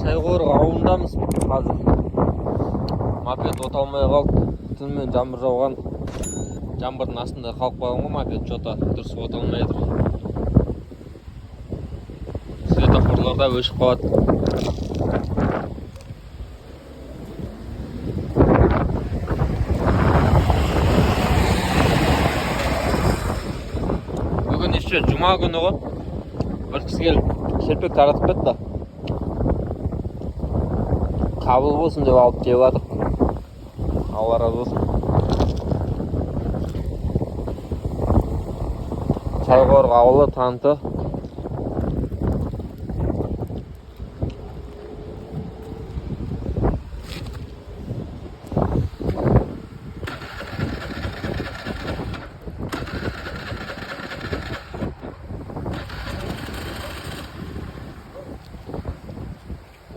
Шайқорық ауылындамыз қазір. Мопед оталмай қалды. Түнімен жаңбыр жауған. Жаңбырдың астында қалып қалған ғой, мопед жота дұрыс оталмай жатыр. Светофорларда өшіп қалады. Бүгін еще жұма күні ғой. Bir kız gelip şerpek taratıp etti da. Kabul olsun diye alıp geliyorlar. Allah razı olsun. Çayqoruk ауылы tanıtı.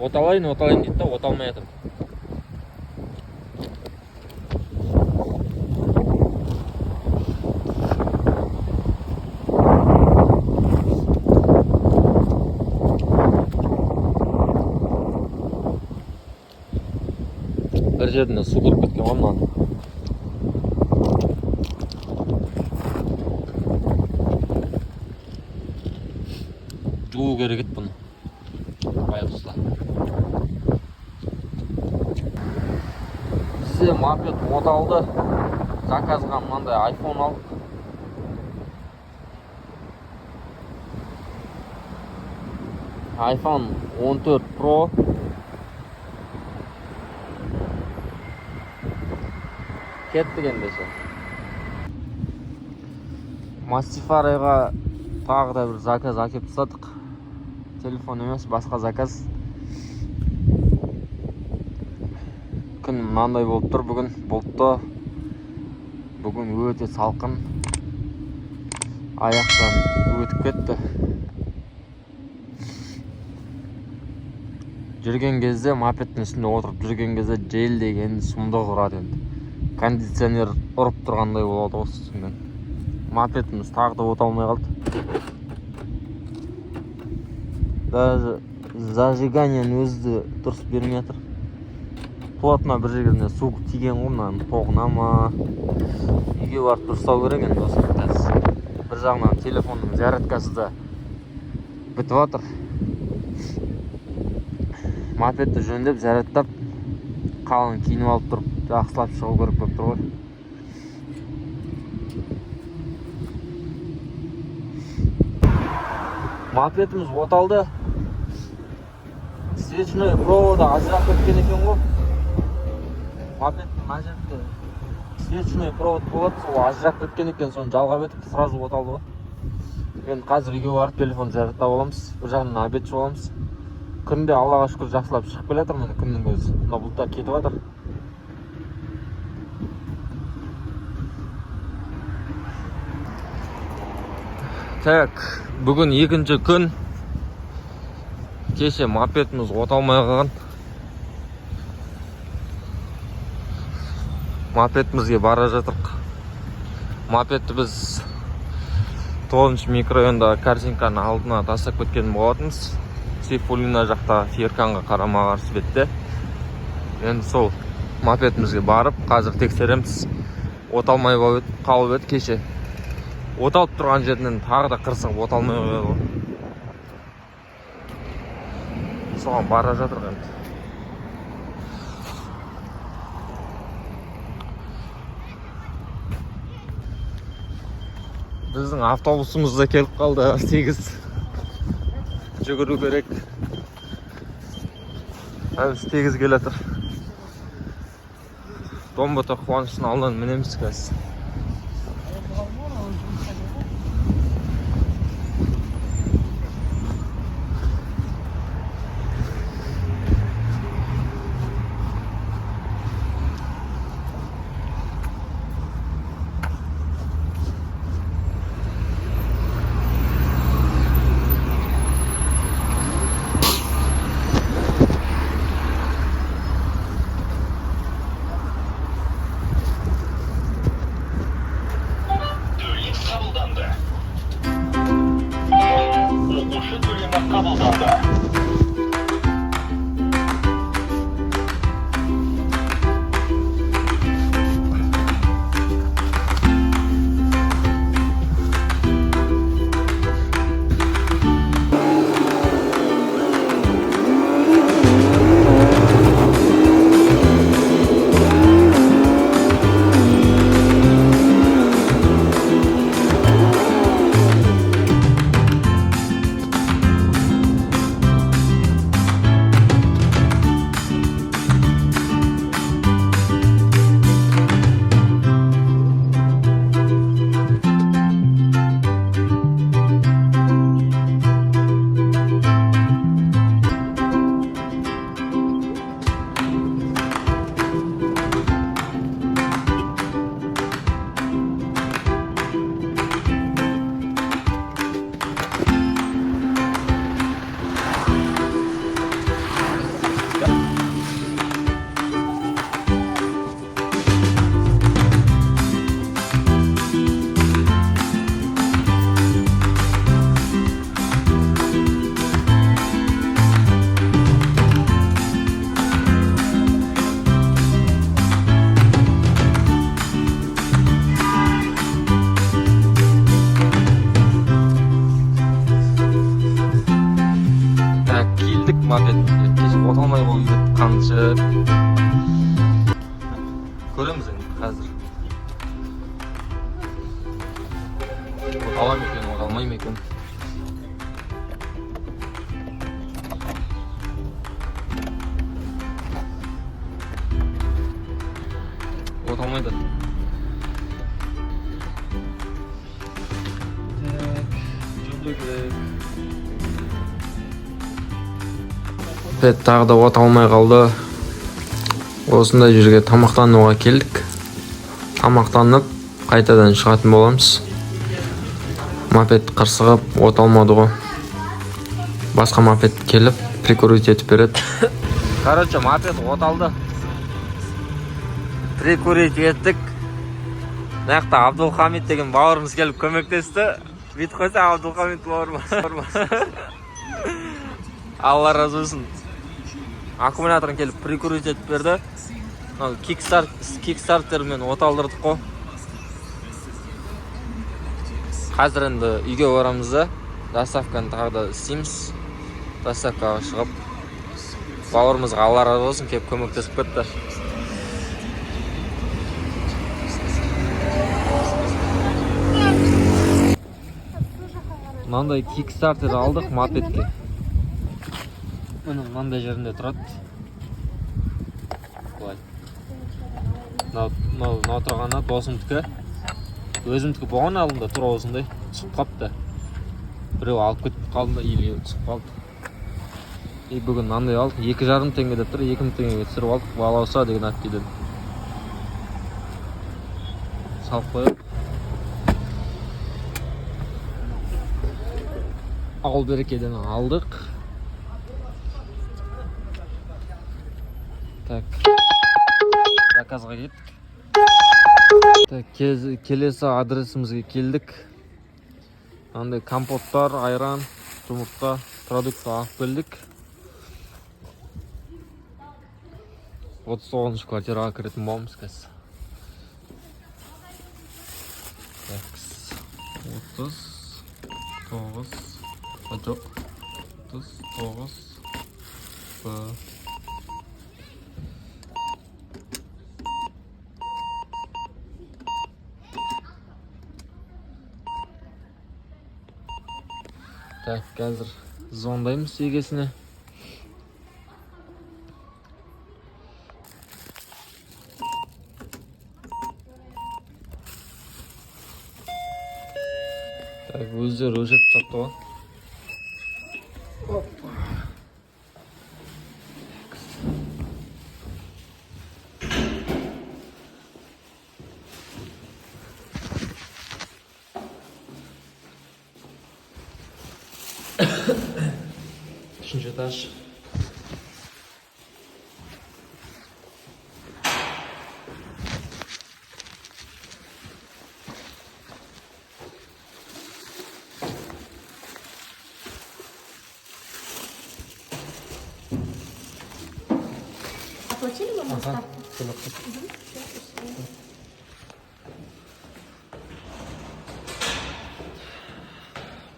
Оталайын дейді да, оталмай жатыр. Bir жеріне су кіріп кеткен ғой мынаны. Жуу керек еді бұны. Байғұсла. Бізде мопед оталды. Заказға мынандай iPhone алдық. iPhone 14 Pro. Кеттік ендеше. Мастифарайға тағы да бір заказ әкеп тастадық. Телефон емес, басқа заказ. Күн мынандай болып тұр бүгін. Бұлтты. Бүгін өте салқын. Аяқтан өтіп кетті. Жүрген кезде, мопедтің үстінде отырып жүрген кезде жел деген сұмдық ұрады енді. Кондиционер ұрып тұрғандай болады осы үстімен. Мопедіміз тағы да оталмай қалды. Даже зажиганиянын өзі дұрыс бермей жатыр. Плотно бір жеріне су тиген ғой, мынаның тоғына ма. Үйге барып дұрыстау керек енді осы қазір. Бір жағынан телефонның зарядкасы да бітіп жатыр. Мопедті жөндеп, зарядтап, қалың киініп алып тұрып, жақсылап шығу керек болып тұр ғой. Мопедіміз оталды. Свечной проводы ажырап кеткен екен ғой. Мопедтің мына жерінде свечной провод болады, сол ажырап кеткен екен, соны жалғап етіп сразу оталды ғой. Енді қазір үйге барып телефон зарядтап аламыз, бір жағынан обед ішіп аламыз. Күнде Аллаға шүкір жақсылап шығып келе жатыр, міне күннің өзі. Мына бұлттар кетіп жатыр. Так, бүгін екінші күн. Кеше мопедіміз оталмай қалған. Мопедімізге бара жатырық. Мопедті біз 9 микрорайонда картинканы алдына тастап кеткен болатынбыз. Сейфуллина жақта Ферканға қарама қарсы бетте. Енді сол мопедімізге барып, қазір тексереміз. Оталмай қалып еді кеше. Оталып тұрған жерінен тағы да қырсығып оталмай қойды. Соған бара жатыр енді. Біздің автобусымыз да келіп қалды, 8. Жүгіру керек. Әлі 8 келе жатыр. Домбата қуаныштың алдынан мінеміз қазір. мопедті кеше оталмай қойып қаншы көреміз енді қазір отала ма екен оталмай ма екен. Оталмайды. Тағы да оталмай қалды. Осындай жерге тамақтануға келдік. Тамақтанып қайтадан шығатын боламыз. Мопед қырсығып оталмады ғой. Басқа мопед келіп прикурить етіп береді. Короче, мопед оталды. Прикурить еттік. Мынаяқта Абдулхамид деген бауырымыз келіп көмектесті. Бүйтіп қойса Абдулхамид бауырым. Алла разы болсын. Аккумуляторын келіп прикурить етіп берді. Кикстартермен оталдырдық қой. Қазір енді үйге орамыз да. Доставканы тағы да істейміз. Доставкаға шығып. Бауырымызға Алла разы болсын келіп көмектесіп кетті. Мынандай кикстартер алдық мопедке. Мынандай жерінде тұрады. Мынау тұрғаны досымдікі. Өзімдікі болған алдында тұра осындай түсіп қапты. Біреу алып кетіп қалды, или түсіп қалды. Бүгін мынандай алдық. 2,5 теңге деп тұр. 2,000 теңгеге түсіріп алдық. Балауса деген актиден. Салып қойып. Ауыл берекеден алдық. Так. Заказға кеттік. Келесі адресімізге келдік. Андай компоттар, айран, жұмыртқа, продукты алып келдік. 39 квартираға кіретін боламыз қазір. 39 жоқ 39 Так, қазір звондаймыз егесіне. Так, өздері өшіп тапты ғой. Опа. Üçüncü этаж. Оплатили вам доставку?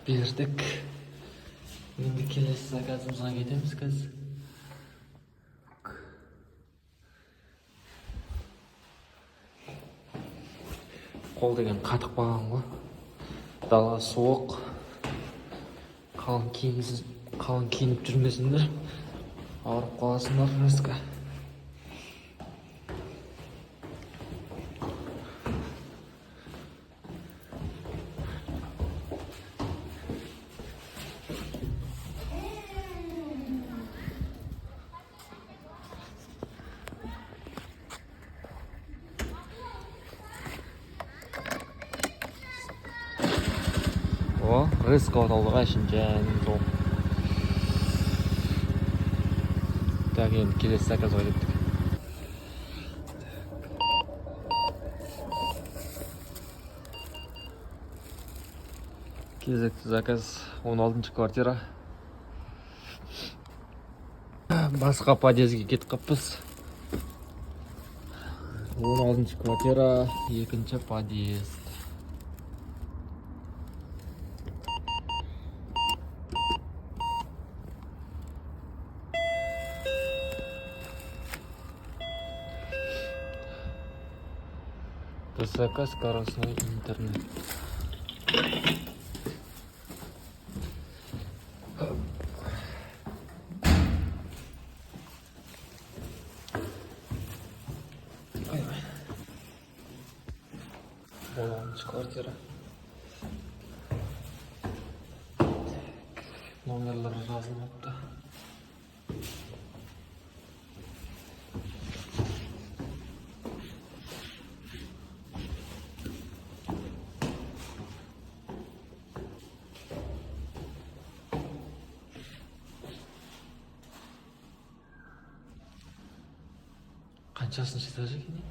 Бердік. Енді келесі заказымызға кетеміз қазір. Қол деген қатық болған ғой. Дала суық. Қалың киініп жүрмесіңдер. Ауырып қаласыңдар рызқа. О, рызқа оталдыға үшінші жол. Так, енді келесі заказға кеттік. Кезекті заказ 16 квартира. Басқа подъездге кетіп қаппыз. 16 квартира, екінші подъезд. Заказ скоростной интернет. Onuncu kvartira. Номерлері жазылмапты. Қаншасыншы этаж екен?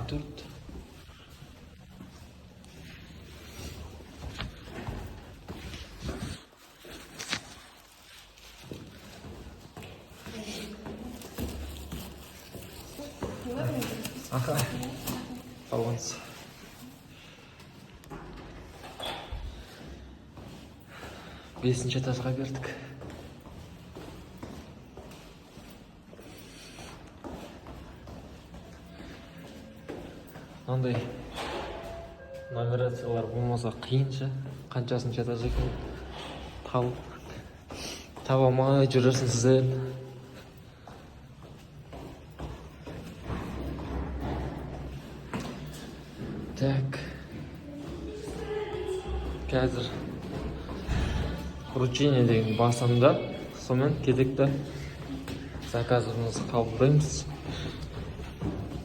Төрт. Аха. Алыңыз. Бесінші этажға бердік. Андай нумерациялар болмаса қиыншы. Қаншасыншы этаж екен таба алмай жүресің сіздер. Так. Қазір вручение деген басында, сонымен кезекті заказымызды қабылдаймыз.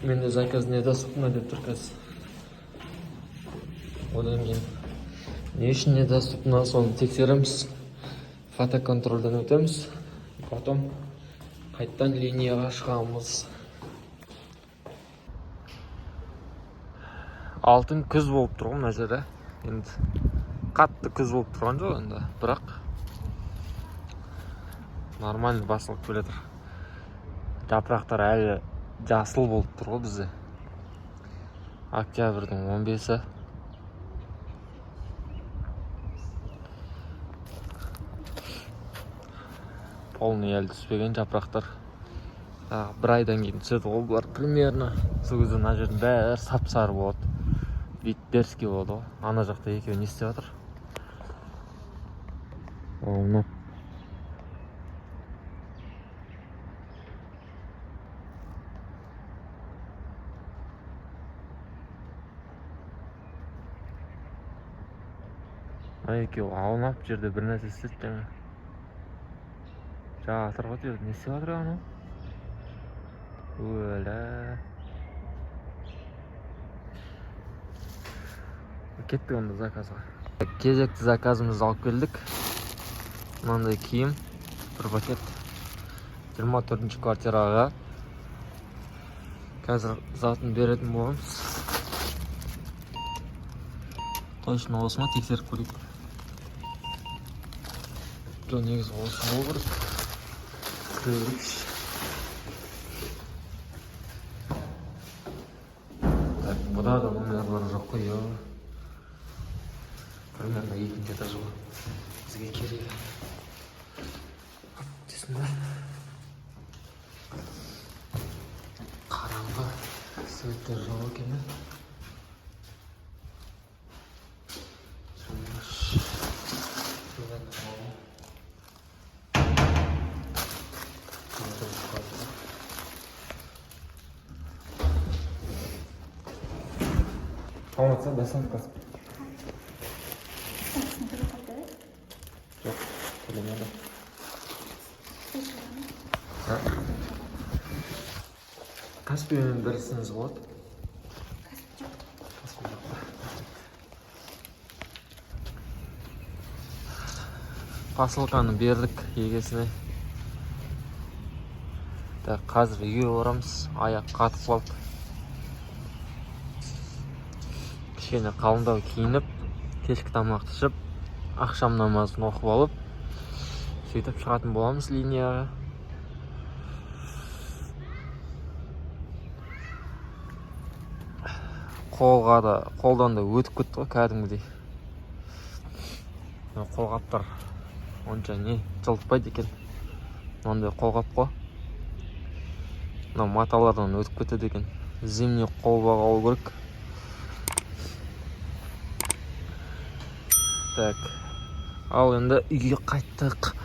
Менде заказ недоступно деп тұр қазір. Одан кейін не үшін недоступно, соны тексереміз. Фотоконтрольдан өтеміз. Потом қайттан линияға шығамыз. Алтын күз болып тұрған мына жерде. Енді қатты күз болып тұрған жоқ енді, бірақ нормально басылып келе тұр. Жапырақтар әлі жасыл болып тұр ғой бізде. Октябрьдің 15-і. Полный әлі түспеген жапырақтар. Бір айдан кейін түседі ғой бұлар примерно. Сол кезде мына жердің бәрі сап-сары болады. Вид дерзкий болады ғой. Ана жақта екеуі не істеп жатыр? Оны. Екеуі аунап жерде бір нәрсе істеді жаңа. Жатыр ғой жерде не істеп жатыр анау? Өлә. Кеттік онда заказға. Кезекті заказымызды алып келдік. Мынандай киім, бір пакет 24-ші квартираға. Қазір затын беретін боламыз. Точно осы ма, тексеріп көрейік. Жоқ, негізі осы болу керек. Көрейікші. Так, бұда да номерлары жоқ қой. Примерно екінші этажы ғой. Бізге керек. Десін бе? Қараңғы светтер жоқ екен. Қалматса дайсан қасып. Жоқ, төлемеді. Каспимен берсеңіз болады. Каспи жоқ. Посылканы бердік егесіне. Қазір үйге орамыз. Аяқ қатып қалды. Кішкене қалыңдау киініп, кешкі тамақты ішіп, ақшам намазын оқып алып, сөйтіп шығатын боламыз линияға. Қолдан да өтіп кетті ғой кәдімгідей. Қолғаптар онша не жылытпайды екен. Мынандай қолғап қой. Мына маталардан өтіп кетеді екен. Зимний қолғап алу керек. Так. Ал енді үйге қайттық.